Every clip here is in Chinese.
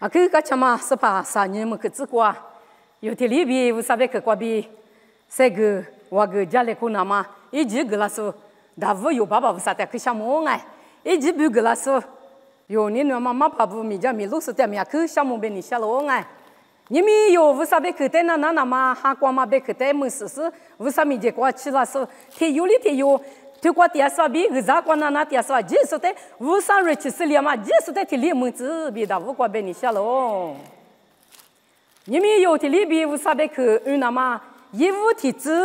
Aku kacama sepa sanya meketsu kwa. Yoteli bi usabe ke kwa bi segu wagu jale kunama iji gelasu davu yo baba usate kishamu ngai. Iji bu gelasu yo ni nama mapa bu mija milu sute mi aku shamu beni shalo ngai. Nimi yo usabe kete na nama ha kwa ma be kete mususu usami je kwa chilasu te yuli te yo tu kwa tia sabi giza kwa nana tia sa ji sote wusan rechisilia ma ji sote tili mutsu bi da vu kwa beni shalo nimi yo tili bi wusabe ke unama yivu ti zi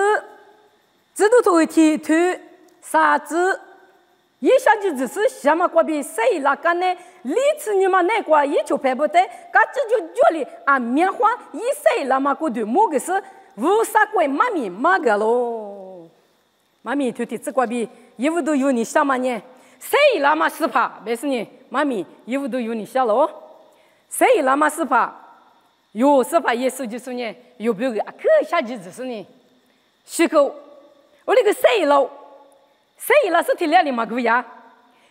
zidu tu ti tu sa zi yi sha ji zi si shama kwa bi sei la kane li tsi nima ne kwa yi chu pebote ka ji ju joli a mia hua yi sei la ma ku du mu ge si wusa kwe mami magalo Mami tu ti kwa bi yivudu yuni shamanye sei lama sipa besni mami yivudu yuni shalo sei lama sipa yo sipa yesu jisunye yo bugi akı shaji jisuni shiko oli ge sei la stilali magviya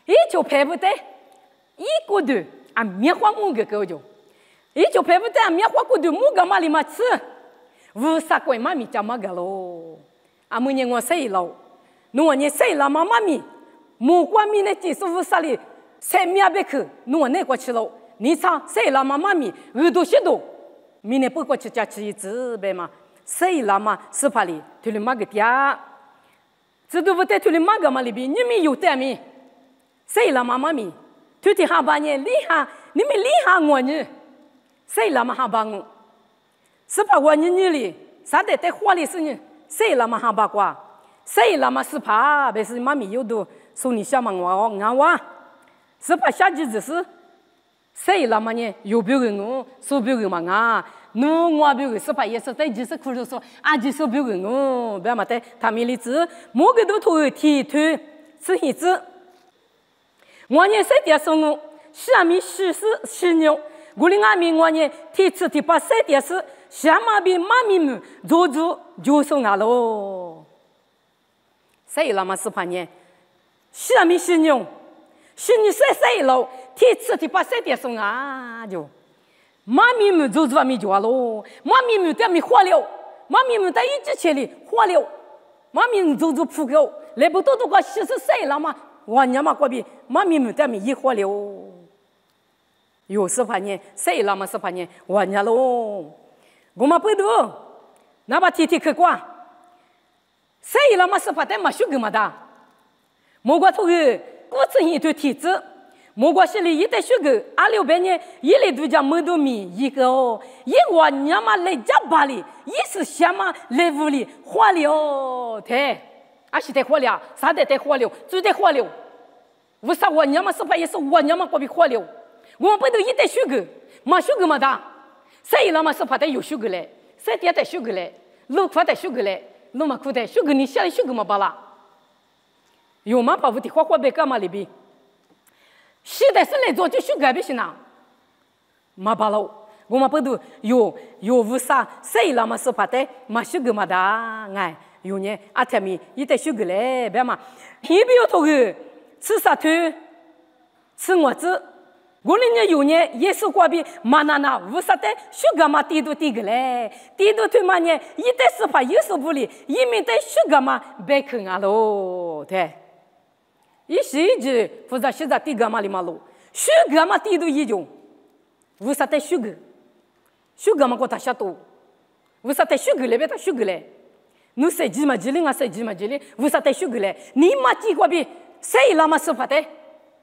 i cho pebute i kudu a miahwa munge kojo i cho pebute a miahwa kudu muga mali matsu vu sakwe mami chamagalo amunye ngo sei lo Nous ne sei la mamami, mu kwa mineti suvu sali, se mia beku, nous ne kwa chilo, ni sa sei la mamami, udo shido, mine pu kwa chicha chi zi bema, sei la ma sepali, tu le magatia, zidu vete tu le magamalibi, ni mi yute mi, sei la mamami, tu ti habanye liha, ni mi liha ngwanye, sei la mahabangu, sepa wanye nili, sa de te huali sinye, sei la mahabakwa. Sei lama sipa besi mami yudu suni shama ngawa sipa shaji zisi sei lama nye yubiru ngu su biru manga nu ngwa biru sipa yesu te jisi kuru so aji su biru ngu bia mate tamili zi mugi du tu ti tu si hi zi ngwa nye se tia sungu shami shi si shi nyo guli nga mi ngwa nye ti tsi ti pa se tia si shama bi mami mu zu zu ju su nga lo sei la ma sepanye shi mi shi nyong shi ni sei lo ti tsi ti pa se tie song a jo ma mi mu zu zwa mi jo lo ma mi mu te mi hua liu ma mi mu te yi zhi che li hua liu ma mi mu zu pu ge le bu tu kwa shi sei la ma wa nya ma kwa bi ma mi mu te mi yi hua liu yo sepanye sei la ma sepanye wa nya lo go ma pu du na ba ti ke kwa sei la ma sepate ma shu gma da mo gwa tu ge ku zi yi tu ti zi mo gwa shi li yi de shu ge a liu be ne yi li du ja mo do mi yi ge o yi wa nya ma le ja ba li yi si xia ma le vu li hua li o te a shi de hua li sa de hua li zu de hua li wu sa wa nya ma sepa yi su wa nya ma ko bi hua li wo pe du yi de shu ge ma shu ge ma da sei la ma sepate yu shu ge le se tie de shu ge le lu kwa de shu ge le nu ma kude shugu ni shali shugu ma bala yo ma pa vuti kwa be kama libi shi de se le zo ju shugu bi shina ma bala go ma pedu yo vusa sei la ma sepate ma shugu ma da ngai yo nye atami ite shugu le be ma hi bi yo to gu tsi sa tu tsi ngwa zi go ni nye yo nye yesu kwa bi manana vusate shuga ma ti du ti gele ti du tu ma nye ite sepa yesu buli yimi te shuga ma be nga lo te yi shi ji fuza shiza ti ga ma li ma lo shuga ma ti du yi jo vusate shuga ma ko ta shato vusate shuga le beta shuga le nu se ji ma jili nga se ji ma jili vusate shuga le ni ma ti kwa bi sei la ma sepate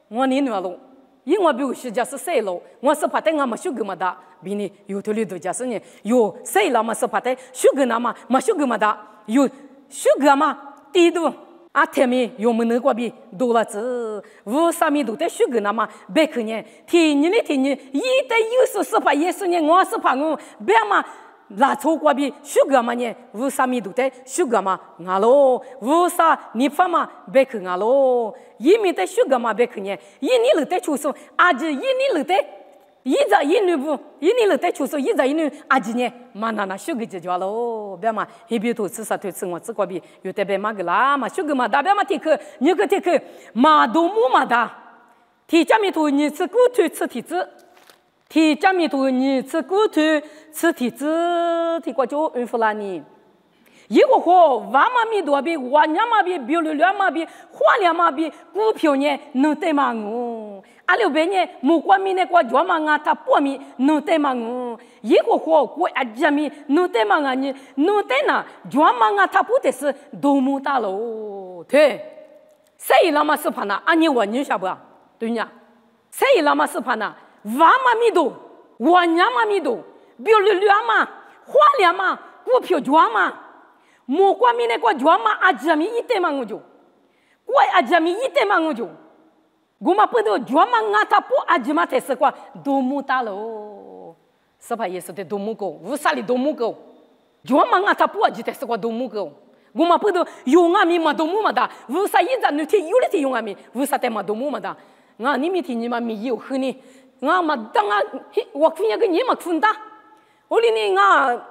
ngoni nu lo因我比如是就是谁了，我是怕的我们修个么的，比你有头里头就是呢，有谁了嘛是怕的修个那么没修个么的，有修个嘛地度啊天米有么那个比多了子，无啥米都得修个那么别个呢，天你一得有时是怕耶稣呢，我是怕我别嘛。拉错过比修个嘛呢？无啥米都得修个嘛，俺喽，无啥你发嘛别去俺喽，一米得修个嘛别去呢，一年了得出手，阿姐一年了得，一着一女不，一年了得出手，一着一女阿姐呢，嘛那修个就叫喽，别嘛，一边头吃啥头吃我吃过比，有得别嘛个啦嘛，修个嘛大别嘛提克，你个提克嘛都木嘛的，提家米头你吃骨头吃提子。提加米多你吃骨头吃体质提过就孕妇啦你。一个货万马米多比万两马比比如两马比花两马比股票呢能得嘛我，阿六百呢木瓜米呢瓜脚嘛啊他波米能得嘛我，一个货过阿加米能得嘛啊你能得那脚嘛啊他不得是多么大喽，对，谁那么是怕那阿你我你晓不？对呀，谁那么是怕那万马米多万两马米多比如两马花两马股票脚嘛。木瓜米呢？瓜脚嘛，阿加米一点嘛我就，瓜阿加米一点嘛我就，我嘛不都脚嘛阿他不阿加嘛才是瓜多么大喽？是吧？也是的多么高，乌沙里多么高，脚嘛阿他不阿加才是瓜多么高，我嘛不都用阿米嘛多么嘛大，乌沙一张你天有的天用阿米，乌沙得嘛多么嘛大，我你明天你嘛米有喝呢，我嘛当啊，我分一个你嘛分大，我哩呢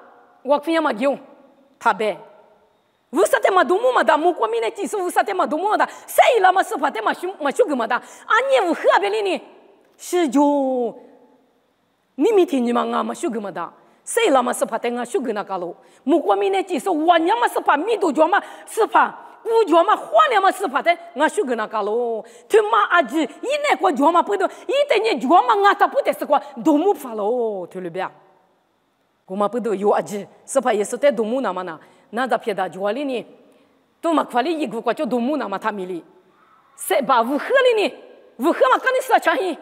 我分一嘛有，他呗。乌萨特马多姆嘛da，木瓜米呢？技术乌萨特马多姆嘛da，谁了嘛？是怕的嘛修个嘛da，俺也乌喝别哩呢，是就你明天你嘛俺嘛修个嘛da，谁了嘛？是怕的俺修个那个喽？木瓜米呢？技术我娘嘛是怕米多脚嘛是怕，乌脚嘛花了嘛是怕的俺修个那个喽？他妈阿姐一那个脚嘛不都一等你脚嘛俺他不得是个多姆发喽？对了别？我嘛不都有阿姐是怕也是在多姆那嘛那。那在别的家里呢，都嘛快里一个就多木那么他米里，谁把乌喝里呢？乌喝嘛，刚你说强硬，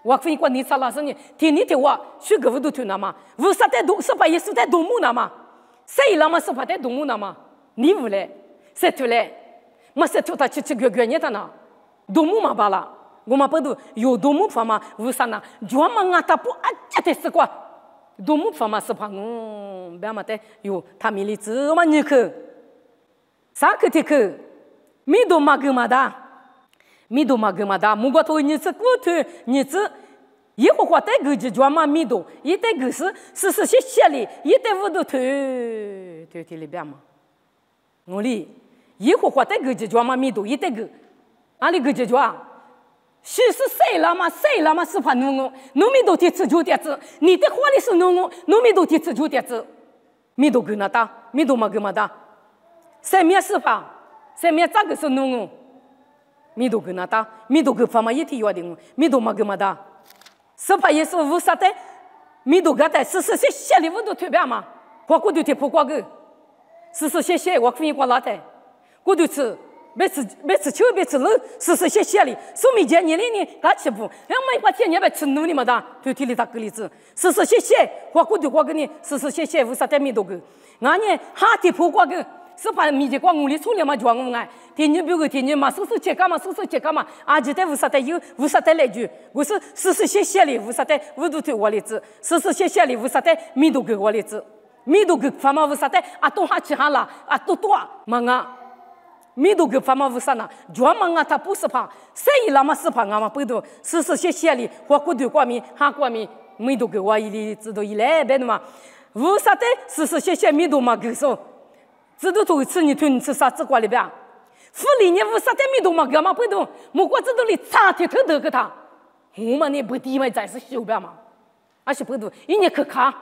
我分过你啥老师呢？听你的话，学个乌都听那嘛，乌啥在多，是把也是在多木那嘛，谁那么是把在多木那嘛？你乌嘞，谁土嘞？嘛谁土他吃个你的呢？多木嘛罢了，我嘛不都有多木方嘛？乌啥呢？脚嘛啊他不啊这的是quoi？多么方嘛是怕我，别嘛的有他米里子嘛你去，啥个的去，米多嘛个嘛的，米多嘛个嘛的，木瓜头你是骨头你是，一个话带个就专门米多，一带个是些里，一带五多头，对里边嘛，我哩一个话带个就专门米多，一带个，俺哩个就抓。是谁了嘛？谁了嘛？是怕农我，农民都提吃就点子，你的话里是农我，农民都提吃就点子，米都跟那打，米都嘛跟嘛打，谁面是怕？谁面咋个是农我？米都跟那打，米都跟方嘛一提要的我，米都嘛跟嘛打，是怕也是无啥的，米都跟的，是些里我都特别嘛，我过头提不过个，些我分过拉的，过头吃。别吃球，别吃肉，些里，说明见你哩呢，干吃不？要么一把天你别吃肉的嘛的，就体里打个例子，些，我过头过个呢，些，为啥在米多个？俺呢，哈提破过个，是怕米的光屋里出来嘛，就我爱，天你比如个天你嘛，切干嘛，啊，就在为啥在有，为啥在来句？我是些里，为啥在五度头我例子，些里，为啥在米多个我例子？米多个方嘛为啥在啊？东哈吃哈啦，啊多嘛啊？米都个方嘛无啥呢？专门啊，他不是怕，谁那么是怕俺们不都些里，或过头过米，哈过米，米都给我一里知道一来别的嘛，无啥的些米都嘛给说，知道都吃你吞吃啥子过里边，府里你无啥的米都嘛给嘛不都，莫过知道里查铁头头给他，我们你不地嘛再是修边嘛，而且不都一年去看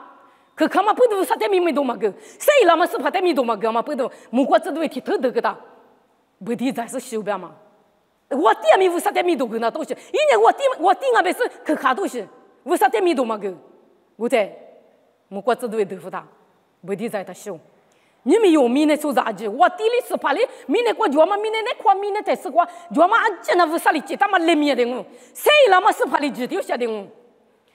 嘛不都啥的米都嘛给，谁那么是怕的米都嘛给嘛不都，莫过知道铁头头给他。不地在是修边嘛？我爹米为啥在米多个那东西？因为我爹那边是去看东西，为啥在米多嘛个？我在，我过知道豆腐他，不地在他修。你们有米呢做啥子？我地里是怕哩，米呢过脚嘛，米呢那块米呢在是过脚嘛，俺真那为啥哩？他妈来米的我，谁那么是怕哩？只丢下的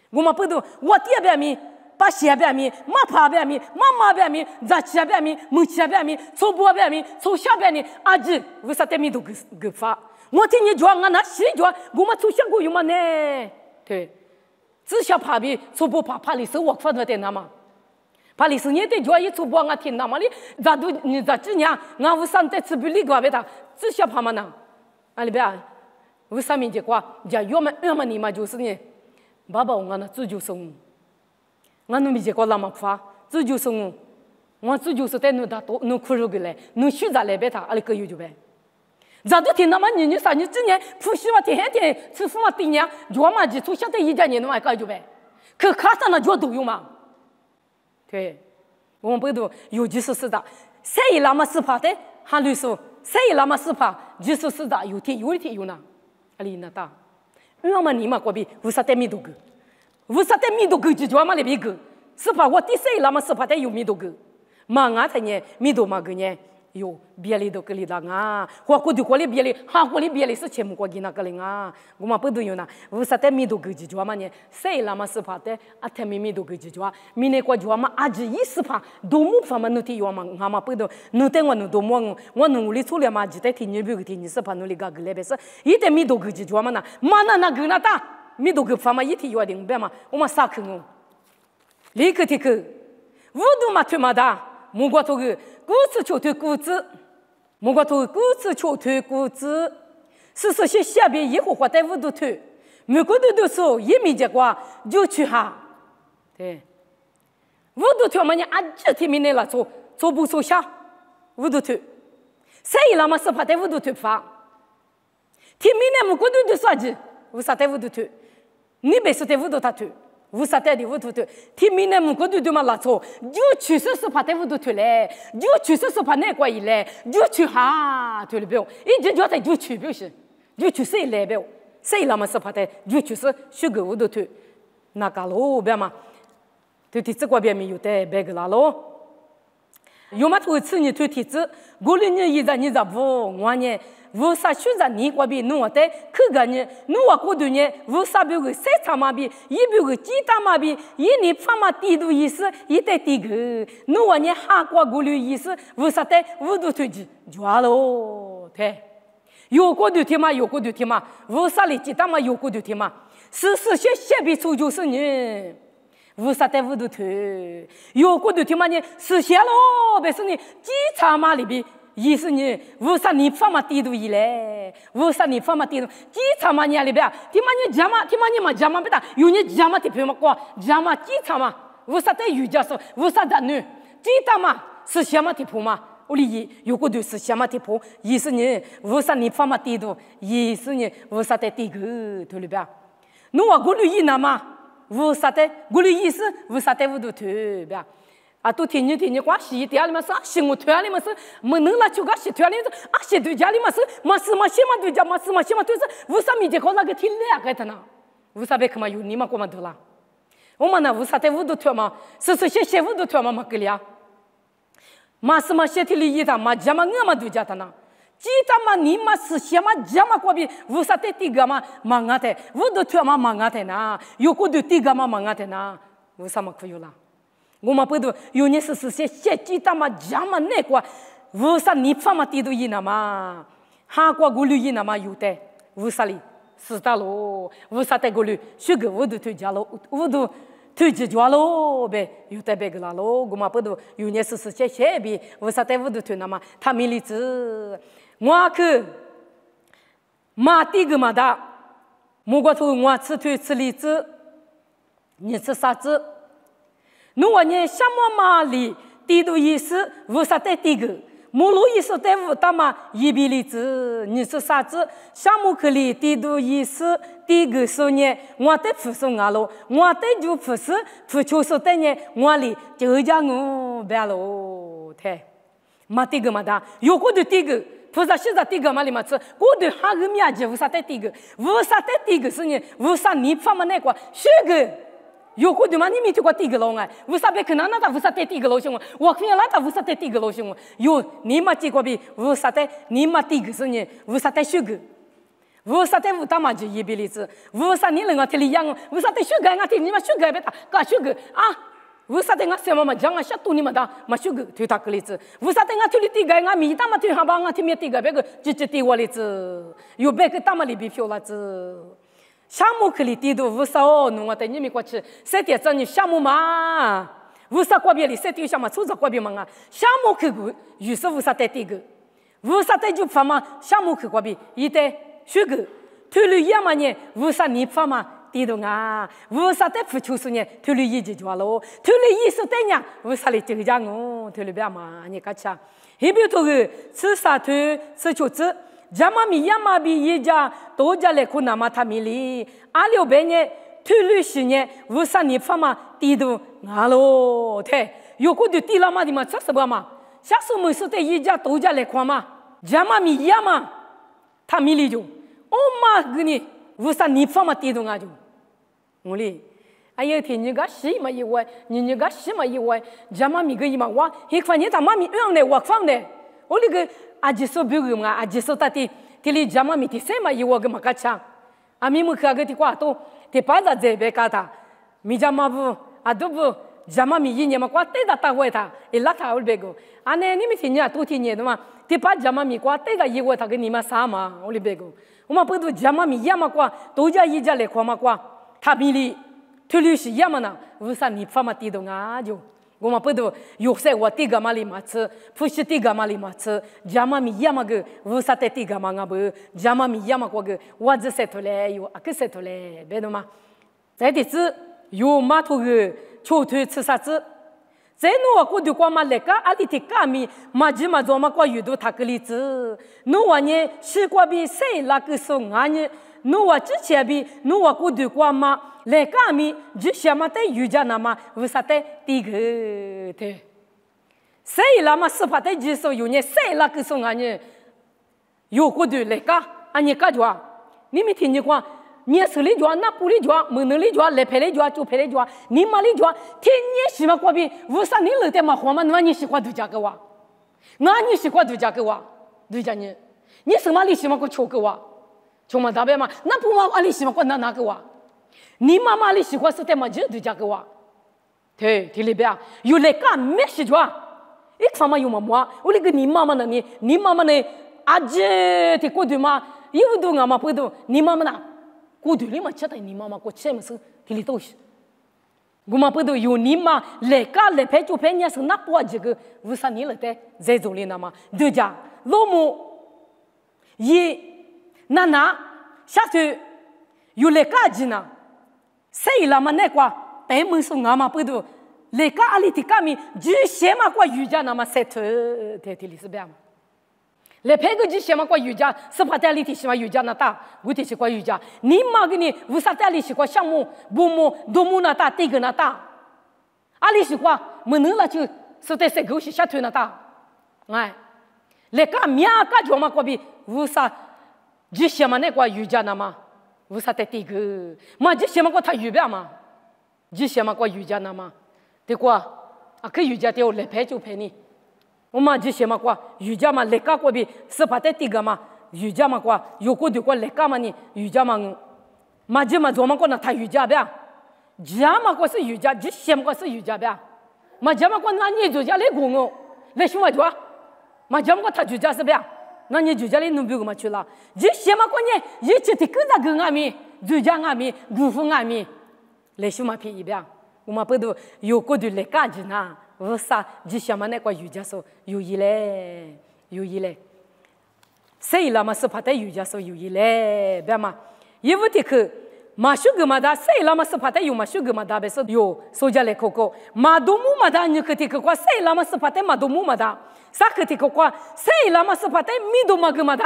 我嘛不懂，我爹边米。把鞋边米，马爬边米，妈边米，杂七边米，木七边米，粗波边米，粗下边米，阿姐为啥在米都给发？我听你讲，我那谁讲？我们粗下过有嘛呢？对，只下爬比粗波爬里是我发的那嘛？爬里是你的讲一粗波我听那么哩？咋都你咋这样？我为啥在吃不离个别他？只下爬嘛呢？阿里边为啥没结果？家要么你嘛就是呢？爸爸我那自救生。我努米结果那么发，这就是我这就是在努打多努苦肉个来，努学咋来别他，阿里个有就呗。咋都听那么你啥你今年不希望天吃饭嘛对呀，脚嘛就从小的一家人弄爱搞就呗。可卡上那脚都有嘛？对，我们不都有就是的，谁那么是怕的？哈律说，谁那么是怕？就是的，有天有呢，阿里那大，我们你嘛过比无啥得米多个，无啥得米多个就叫嘛那边个，是怕我第谁那么是怕的有米多个，嘛俺才呢米多嘛个呢？有别里都个里的啊，或过去过里别里，哈过里别里是全部过去那个哩啊，我们不都有呢？无啥得米多个就叫嘛呢？谁那么是怕的？啊，他们米多个就叫，米那个叫嘛？阿只一是怕，多么怕嘛？努提有嘛？俺们不都努得我努多么？我努力出来嘛？只得听你别个听你是怕努力个个来别是，一点米多个就叫嘛呢？嘛那个那大米多个怕嘛？一提有点别嘛？我们啥看哦？立刻提个，无都嘛推嘛的。木瓜头个骨子就推骨子，木瓜头骨子就推骨子，是些下边以后或在屋头推，每个都说一米结果就去哈，对，屋头推嘛你按这天面来了做不做下，屋头推，谁那么是怕在屋头推发，天面来每个都说的，为啥在屋头推？你别说在屋头他推。无啥带的屋头头，天明呢，木个都嘛拉错，就去是怕在屋头头嘞，就去是怕那怪伊嘞，就去哈头了不？一直叫他就去不是，就去谁来不？谁那么是怕的？就去是修个屋头头，那个喽别嘛，对体子这边没有的别个啦喽，有嘛头吃你对体子，过了你一咋不，我呢？无啥选择你过比弄的，可个呢？弄我过度呢？无啥别个谁他妈比，一别个几大妈比，一年发嘛地度意思，一代地个，弄我呢哈过过滤意思，无啥的无度推荐，抓喽，对，有过度天嘛，有过度天嘛，无啥哩几大嘛，有过度天嘛，是些比出就是呢。无啥的无度推，有过度天嘛呢？是些喽，别说你几大嘛里边。意思呢？无啥你发嘛地度以来，无啥你发嘛地度，几场嘛你里边，天嘛你讲嘛，天嘛你嘛讲嘛不打，有你讲嘛的朋友嘛过，讲嘛几场嘛，无啥的瑜伽说，无啥的女，几场嘛是什么的朋友嘛？我里有个就是什么的朋友，意思呢？无啥你发嘛地度，意思呢？无啥的地个头里边，侬话过滤一那嘛，无啥的过滤意思，无啥的无度头边。啊，都听你光洗掉里面是啊，洗我脱里面是，没能拿就个洗脱里面是啊，洗对家里面是，嘛对家嘛对是，为啥米的靠那个天亮个的呢？为啥别看嘛有你嘛过嘛多啦？我们那为啥在屋头脱嘛？是些屋头脱嘛个哩啊？嘛些天里一趟嘛家嘛我嘛对家的呢？几趟嘛你嘛是些嘛家嘛过比为啥在地个嘛忙啊的？屋头脱嘛忙啊的呢？有个对地个嘛忙啊的呢？为啥嘛可有啦？我们不都有年是些几大嘛家嘛那个，为啥你发嘛地都一那嘛，哈过过滤一那嘛有的，为啥哩？是的喽，为啥在过滤？这个我都推荐喽，我都推荐家喽呗，有的别个啦喽，我们不都有年是些比，为啥在我都推那嘛？他没例子，我去马地个嘛的，莫过头我吃例子，你吃啥子？侬话呢？什么嘛里地度意思？为啥在地个？马路意思在五大嘛？一比例子，你是啥子？什么可里地度意思？地个说呢？我在付送俺喽，我在就付是付出说的呢？我里就讲我别喽，对，嘛地个嘛的，有个的地个。菩萨现在地个嘛里嘛吃，我对哈个面子为啥在地个？为啥在地个是呢？为啥你发嘛那个？这个。有个地方你没听过地个老哎，为啥别可能那他为啥在地个老凶？我看那他为啥在地个老凶？有你嘛见过比为啥在你嘛地个是呢？为啥在修个？为啥在五大嘛就一比例子？为啥你能够听里样？为啥在修个？俺听你嘛修个别打，干修个啊？为啥在俺什么嘛讲俺下多你嘛打嘛修个推他个例子？为啥在俺听里地个俺米大嘛推下把俺听没地个别个直接地我例子？有别个大嘛里边票了子？项目可里地都无啥哦，侬我带你们过去，谁点子你项目嘛？无啥国别里谁丢项目，出着国别嘛啊？项目去过，有时无啥带地个，无啥带就发嘛？项目去国别，一带学个，推了一嘛呢？无啥你发嘛？地都啊，无啥带付出是呢？推了一就抓喽，推了一是带呢？无啥里就讲哦，推了别嘛？你看下，一边头个吃啥推吃球子。家嘛米呀嘛比一家多家来苦那么他米里，阿六百年推律十年无啥你发嘛地都俺喽对，有个的地了嘛的嘛这什么嘛？下次没事的一家都家来看嘛，家嘛米呀嘛，他米里就，哦嘛给你无啥你发嘛地都俺就，我哩。哎呀，天你个西嘛一位，你个西嘛一位，家嘛米个一嘛哇，一块你他妈咪样的我放的，我那个阿吉说别个嘛，阿吉说他的，这里家嘛米的什么一位个嘛个强，阿米木克个的瓜多，的巴扎这边搞他，米家嘛不，阿都不，家嘛米一年嘛瓜对的大位他，一拉他我别个，阿呢你们天年都天年的嘛，的巴家嘛米瓜对的一位他跟你们啥嘛，我别个，我们不都家嘛米一嘛瓜，都家一家来瓜嘛瓜，他米里。推律是一样嘛呢，为啥你发嘛地都啊就，我们不都有些我地个嘛里嘛吃，不是地个嘛里嘛吃，家嘛米一样嘛个，为啥在地个嘛啊不，家嘛米一样嘛个，我只sais出来有啊个sais出来，别的嘛，在的是有码头个秋推吃啥子，在侬我就光嘛来个阿里的干米，嘛只嘛做嘛过遇到他个例子，侬话呢西瓜比谁那个送啊呢？侬话之前比侬话过就光嘛。来干米，就想嘛在瑜伽那嘛，为啥在第一个的？谁那么是怕在接受有呢？谁那个送啊呢？有过的来干，啊你干着，你没听见过？你手里着，那不里着，门里着，来拍里着，就拍里着，你妈里着，天你喜欢过比，为啥你老在嘛慌嘛？那你喜欢度假个哇？那你喜欢度假个哇？度假呢？你什么里喜欢过求个哇？求嘛大白嘛？那不嘛阿里喜欢过哪个哇？你妈妈里喜欢是在么子度假个哇？对，这里边有来干没事着，一方面有么么？我那个你妈妈呢？你妈妈呢？阿姐的过度嘛？有都俺妈不都？你妈妈呢？过度里嘛吃的你妈妈过吃么事？这里都是。我们不都有你妈来干来拍就拍，你是那不这个？为啥你来的在这里呢嘛？度假老母一奶奶下去有来干子呢？谁那么那个白门说俺们不都来个阿里的干米就先嘛过瑜伽那么塞头在这里是这样嘛？来拍个就先嘛过瑜伽，是怕在里头喜欢瑜伽那大，我的是过瑜伽。你妈给你为啥在里喜欢项目、部目、多目那大，这个那大？阿里喜欢没能了就是在谁狗是下头那大？哎，来个面个就嘛过比为啥就先嘛那个瑜伽那嘛？为啥在这个？嘛就先嘛过他预备嘛，就先嘛过瑜伽那嘛，对过啊？可瑜伽掉来拍就拍你，我嘛就先嘛过瑜伽嘛来个过比是怕在这个嘛，瑜伽嘛过有过对过来个嘛你瑜伽嘛，嘛就嘛做嘛过那他瑜伽呗，家嘛过是瑜伽，就先嘛过是瑜伽呗，嘛家嘛过那你就家来供哦，来什么做？嘛家嘛过他瑜伽是呗。那你就家里弄别个嘛去了？这些嘛过年，一直的跟着跟俺们，就家俺们，辜负俺们，来什么便宜边？我们不都有过的来干的呢？为啥？这些嘛那个瑜伽说有一嘞，有一嘞，谁那么是怕在瑜伽说有一嘞，别嘛？因为这个马修格嘛的，谁那么是怕在有马修格嘛的，别说有so家来口口，马多姆嘛的，你可这个quoi？谁那么是怕在马多姆嘛的？啥个这个quoi？谁那么是怕在米多嘛个嘛的？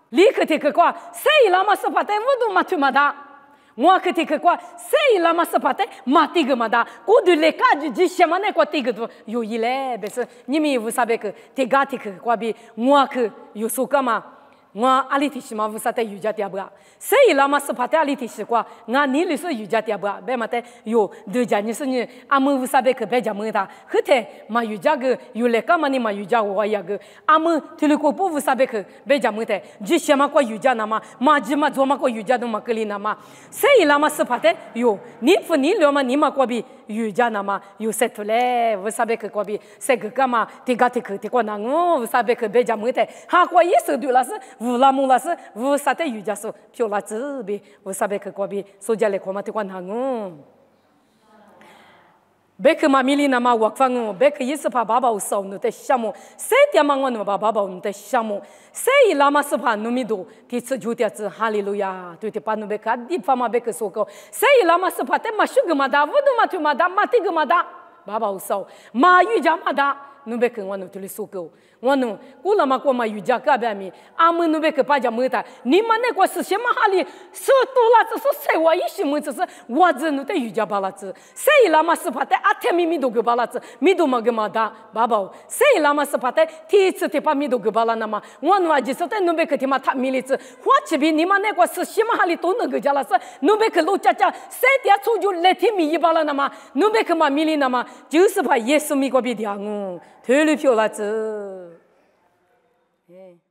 你可这个quoi？谁那么是怕在乌多嘛去嘛的？我可这个quoi？谁那么是怕在马这个嘛的？过度来干就什么那个这个都有一嘞，别说你们有啥别个这个这个quoi比我可有说干嘛？我阿里提西嘛，为啥在瑜伽点不啊？谁那么是怕在阿里提西quoi？我你里是瑜伽点不啊？别嘛在有对家你是你阿们为啥别个别家问他？后头嘛瑜伽个有来干嘛你嘛瑜伽我也个阿们提了个不为啥别个别家问他？就什么过瑜伽那么嘛就嘛做嘛过瑜伽都嘛个里那么谁那么是怕在有你不你了嘛你嘛过比瑜伽那么有谁出来？为啥别个过比谁个干嘛？这个这个这个那我为啥别个别家问他？哈过一手对了是。乌拉木拉是乌啥的瑜伽说，漂拉子比乌啥别个过比，所以来看嘛，这个难哦。别个嘛米里那嘛我放哦，别个也是怕爸爸少弄的项目，谁点嘛我弄爸爸弄的项目，谁那嘛是怕弄米多，第次就点子哈利路亚，对的把弄别个地方嘛别个说个，谁那嘛是怕的嘛修个嘛哒，乌都嘛就嘛哒，嘛这个嘛哒，爸爸少，嘛瑜伽嘛哒。nu be că nu te le sucă nu cu la ma ma yuja ka ba mi am nu be că paja măta ni ma ne ko să se mahali să tu la să se wa ishi mă să wa ză nu te yuja balață sei la ma să pate atemi mi do gă balață mi do mă gă ma da baba sei la ma să pate ti să te pa mi do gă bala na ma nu aji să te nu be că te ma ta miliță hoace bi ni ma ne ko să se mahali tu nu gă jala să nu be că lu cha cha se tia chu ju le ti mi bala na ma nu be că ma mili na ma ju să pa yesu mi ko bi dia ngu 推理票来着，哎。